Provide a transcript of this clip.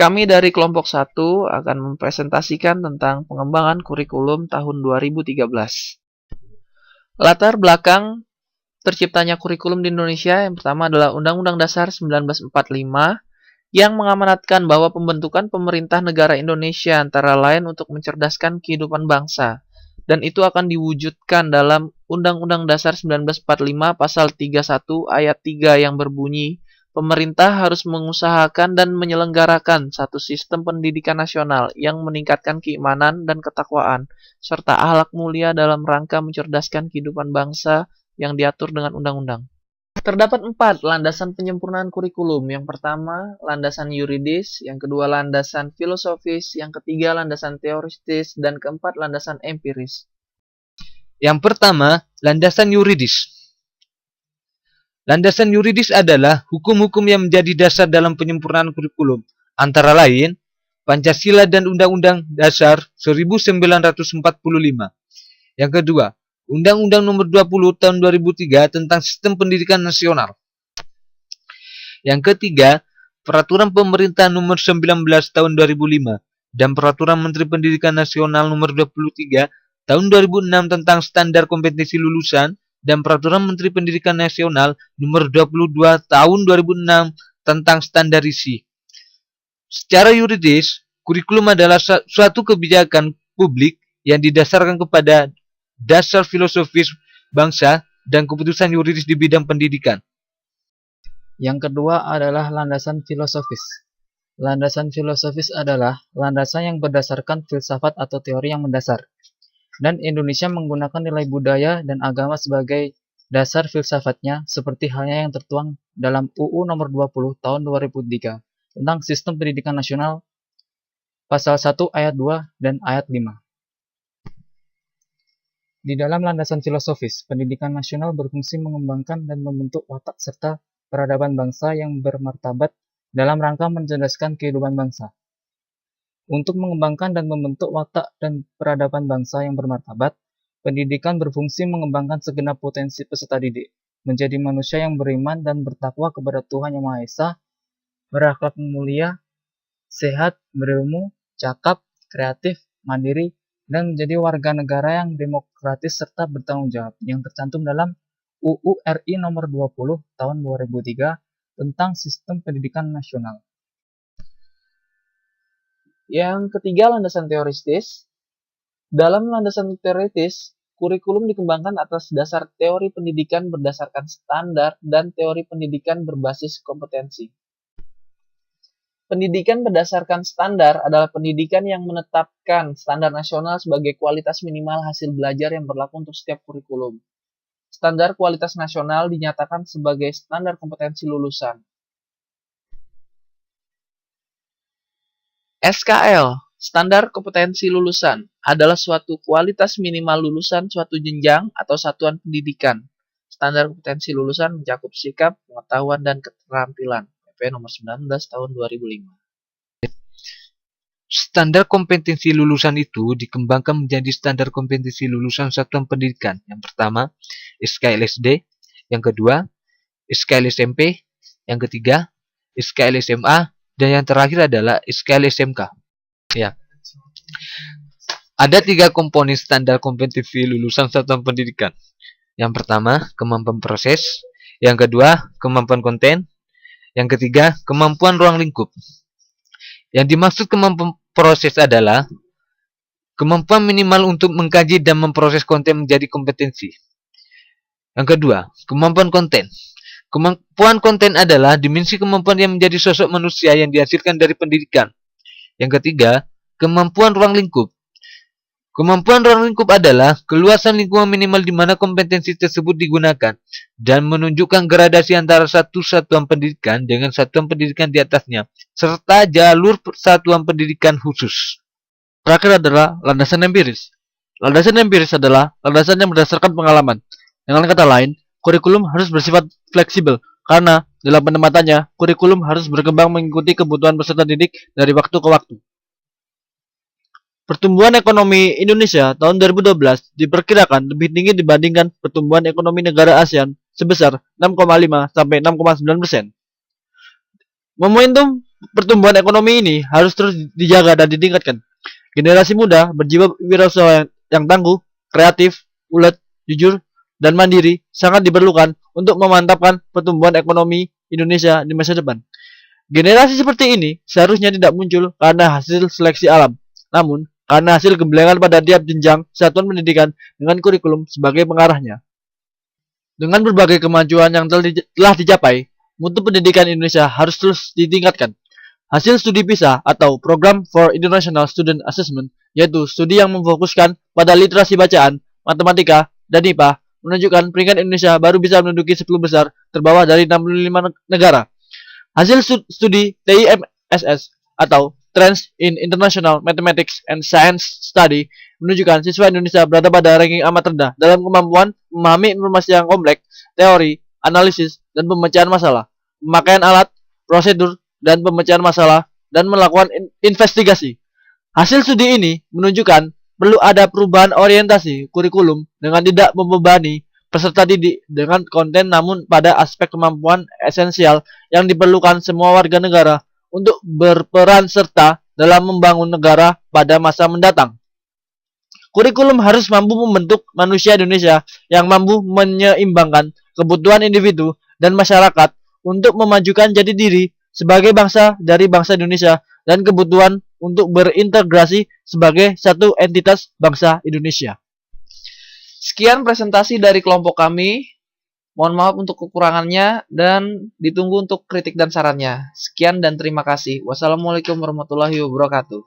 Kami dari kelompok 1 akan mempresentasikan tentang pengembangan kurikulum tahun 2013. Latar belakang terciptanya kurikulum di Indonesia yang pertama adalah Undang-Undang Dasar 1945 yang mengamanatkan bahwa pembentukan pemerintah negara Indonesia antara lain untuk mencerdaskan kehidupan bangsa, dan itu akan diwujudkan dalam Undang-Undang Dasar 1945 Pasal 31 Ayat 3 yang berbunyi, pemerintah harus mengusahakan dan menyelenggarakan satu sistem pendidikan nasional yang meningkatkan keimanan dan ketakwaan, serta akhlak mulia dalam rangka mencerdaskan kehidupan bangsa yang diatur dengan undang-undang. Terdapat 4 landasan penyempurnaan kurikulum. Yang pertama, landasan yuridis, yang kedua, landasan filosofis, yang ketiga, landasan teoritis, dan keempat, landasan empiris. Yang pertama, landasan yuridis. Landasan yuridis adalah hukum-hukum yang menjadi dasar dalam penyempurnaan kurikulum, antara lain Pancasila dan Undang-Undang Dasar 1945. Yang kedua, Undang-Undang Nomor 20 Tahun 2003 tentang Sistem Pendidikan Nasional. Yang ketiga, Peraturan Pemerintah Nomor 19 Tahun 2005 dan Peraturan Menteri Pendidikan Nasional Nomor 23 Tahun 2006 tentang Standar Kompetensi Lulusan dan Peraturan Menteri Pendidikan Nasional Nomor 22 Tahun 2006 tentang Standarisasi. Secara yuridis, kurikulum adalah suatu kebijakan publik yang didasarkan kepada dasar filosofis bangsa dan keputusan yuridis di bidang pendidikan. Yang kedua adalah landasan filosofis. Landasan filosofis adalah landasan yang berdasarkan filsafat atau teori yang mendasar. Dan Indonesia menggunakan nilai budaya dan agama sebagai dasar filsafatnya, seperti halnya yang tertuang dalam UU Nomor 20 Tahun 2003 tentang Sistem Pendidikan Nasional Pasal 1 Ayat 2 dan Ayat 5. Di dalam landasan filosofis, pendidikan nasional berfungsi mengembangkan dan membentuk watak serta peradaban bangsa yang bermartabat dalam rangka mencerdaskan kehidupan bangsa. Untuk mengembangkan dan membentuk watak dan peradaban bangsa yang bermartabat, pendidikan berfungsi mengembangkan segenap potensi peserta didik, menjadi manusia yang beriman dan bertakwa kepada Tuhan Yang Maha Esa, berakhlak mulia, sehat, berilmu, cakap, kreatif, mandiri, dan menjadi warga negara yang demokratis serta bertanggung jawab yang tercantum dalam UU RI Nomor 20 Tahun 2003 tentang Sistem Pendidikan Nasional. Yang ketiga, landasan teoritis. Dalam landasan teoritis, kurikulum dikembangkan atas dasar teori pendidikan berdasarkan standar dan teori pendidikan berbasis kompetensi. Pendidikan berdasarkan standar adalah pendidikan yang menetapkan standar nasional sebagai kualitas minimal hasil belajar yang berlaku untuk setiap kurikulum. Standar kualitas nasional dinyatakan sebagai standar kompetensi lulusan. SKL, standar kompetensi lulusan, adalah suatu kualitas minimal lulusan suatu jenjang atau satuan pendidikan. Standar kompetensi lulusan mencakup sikap, pengetahuan, dan keterampilan. Nomor 19 tahun 2005. Standar kompetensi lulusan itu dikembangkan menjadi standar kompetensi lulusan satuan pendidikan. Yang pertama, SKL SD, yang kedua, SKL SMP, yang ketiga, SKL SMA, dan yang terakhir adalah SKL SMK. Ya. Ada 3 komponen standar kompetensi lulusan satuan pendidikan. Yang pertama, kemampuan proses, yang kedua, kemampuan konten, yang ketiga, kemampuan ruang lingkup. Yang dimaksud kemampuan proses adalah kemampuan minimal untuk mengkaji dan memproses konten menjadi kompetensi. Yang kedua, kemampuan konten. Kemampuan konten adalah dimensi kemampuan yang menjadi sosok manusia yang dihasilkan dari pendidikan. Yang ketiga, kemampuan ruang lingkup. Kemampuan ruang lingkup adalah keluasan lingkungan minimal di mana kompetensi tersebut digunakan dan menunjukkan gradasi antara satu satuan pendidikan dengan satuan pendidikan di atasnya, serta jalur satuan pendidikan khusus. Terakhir adalah landasan empiris. Landasan empiris adalah landasan yang berdasarkan pengalaman. Dengan kata lain, kurikulum harus bersifat fleksibel karena dalam penempatannya, kurikulum harus berkembang mengikuti kebutuhan peserta didik dari waktu ke waktu. Pertumbuhan ekonomi Indonesia tahun 2012 diperkirakan lebih tinggi dibandingkan pertumbuhan ekonomi negara ASEAN sebesar 6,5 sampai 6,9%. Momentum pertumbuhan ekonomi ini harus terus dijaga dan ditingkatkan. Generasi muda berjiwa wirausaha yang tangguh, kreatif, ulet, jujur, dan mandiri sangat diperlukan untuk memantapkan pertumbuhan ekonomi Indonesia di masa depan. Generasi seperti ini seharusnya tidak muncul karena hasil seleksi alam, namun karena hasil gemblengan pada tiap jenjang satuan pendidikan dengan kurikulum sebagai pengarahnya. Dengan berbagai kemajuan yang telah dicapai, mutu pendidikan Indonesia harus terus ditingkatkan. Hasil studi PISA atau Program for International Student Assessment, yaitu studi yang memfokuskan pada literasi bacaan, matematika, dan IPA, menunjukkan peringkat Indonesia baru bisa menduduki 10 besar terbawah dari 65 negara. Hasil studi TIMSS atau Trends in International Mathematics and Science Study menunjukkan siswa Indonesia berada pada ranking amat rendah dalam kemampuan memahami informasi yang kompleks, teori, analisis, dan pemecahan masalah, pemakaian alat, prosedur, dan pemecahan masalah, dan melakukan investigasi. Hasil studi ini menunjukkan perlu ada perubahan orientasi kurikulum dengan tidak membebani peserta didik dengan konten namun pada aspek kemampuan esensial yang diperlukan semua warga negara untuk berperan serta dalam membangun negara pada masa mendatang. Kurikulum harus mampu membentuk manusia Indonesia yang mampu menyeimbangkan kebutuhan individu dan masyarakat untuk memajukan jati diri sebagai bangsa dari bangsa Indonesia dan kebutuhan untuk berintegrasi sebagai satu entitas bangsa Indonesia. Sekian presentasi dari kelompok kami. Mohon maaf untuk kekurangannya dan ditunggu untuk kritik dan sarannya. Sekian dan terima kasih. Wassalamualaikum warahmatullahi wabarakatuh.